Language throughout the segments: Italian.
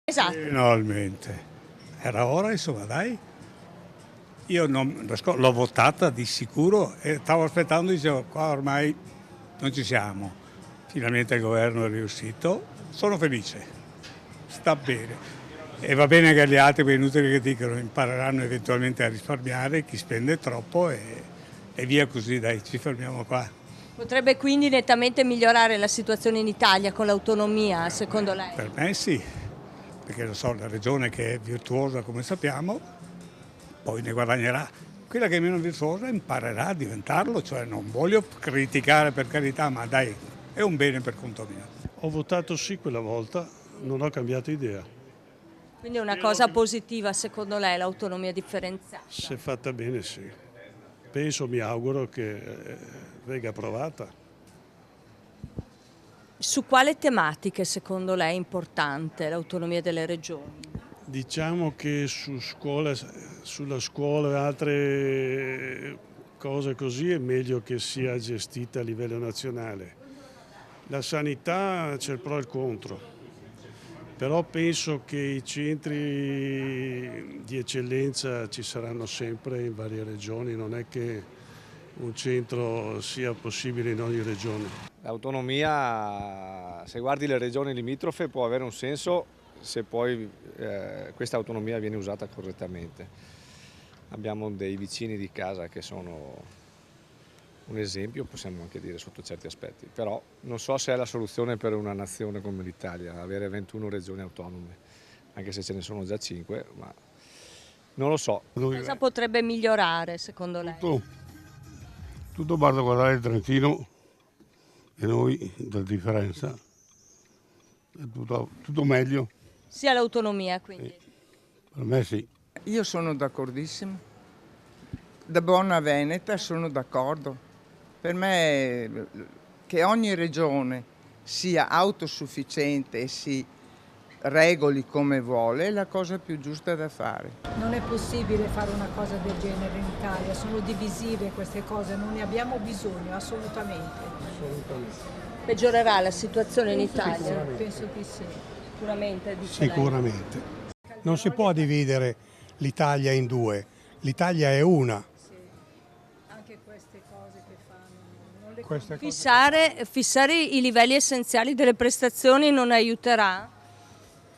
Esatto. Finalmente. Era ora, insomma, dai. Io l'ho votata di sicuro e stavo aspettando, dicevo, qua ormai non ci siamo. Finalmente il governo è riuscito. Sono felice. Sta bene. E va bene che gli altri, è inutile che dicano, impareranno eventualmente a risparmiare, chi spende troppo e via così, dai, ci fermiamo qua. Potrebbe quindi nettamente migliorare la situazione in Italia con l'autonomia, secondo lei? Per me sì, perché lo so, la regione che è virtuosa come sappiamo, poi ne guadagnerà. Quella che è meno virtuosa imparerà a diventarlo, cioè non voglio criticare per carità, ma dai, è un bene per conto mio. Ho votato sì quella volta, non ho cambiato idea. Quindi è una cosa positiva, secondo lei, l'autonomia differenziata? Se fatta bene sì. Penso, mi auguro che venga approvata. Su quale tematiche, secondo lei, è importante l'autonomia delle regioni? Diciamo che sulla scuola e altre cose così è meglio che sia gestita a livello nazionale. La sanità c'è il pro e il contro, però penso che i centri di eccellenza ci saranno sempre in varie regioni, non è che un centro sia possibile in ogni regione. L'autonomia, se guardi le regioni limitrofe, può avere un senso se poi questa autonomia viene usata correttamente. Abbiamo dei vicini di casa che sono un esempio, possiamo anche dire sotto certi aspetti, però non so se è la soluzione per una nazione come l'Italia, avere 21 regioni autonome, anche se ce ne sono già 5, ma non lo so. Cosa potrebbe migliorare, secondo lei? Tutto basta guardare il Trentino e noi della differenza, è tutto meglio, Sia l'autonomia, quindi. per me sì. Io sono d'accordissimo. Da buona veneta sono d'accordo. Per me che ogni regione sia autosufficiente e si regoli come vuole è la cosa più giusta da fare. Non è possibile fare una cosa del genere in Italia, sono divisive queste cose, non ne abbiamo bisogno assolutamente. Peggiorerà la situazione in Italia? Penso di sì. Sicuramente, dice lei. Sicuramente. Non si può dividere l'Italia in due, l'Italia è una. Anche queste cose che fanno, non le Fissare i livelli essenziali delle prestazioni non aiuterà?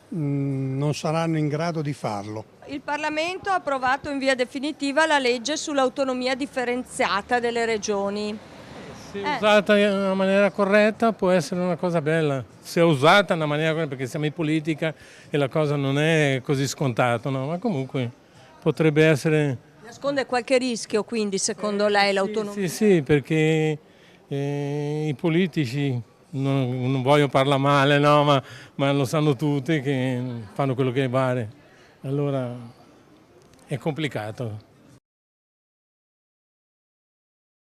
Non saranno in grado di farlo. Il Parlamento ha approvato in via definitiva la legge sull'autonomia differenziata delle regioni. Se usata in una maniera corretta può essere una cosa bella, se usata in una maniera corretta, perché siamo in politica e la cosa non è così scontata, no? Ma comunque potrebbe essere... Nasconde qualche rischio quindi secondo lei l'autonomia? Sì, perché i politici, non voglio parlare male, no, ma lo sanno tutti che fanno quello che pare, allora è complicato.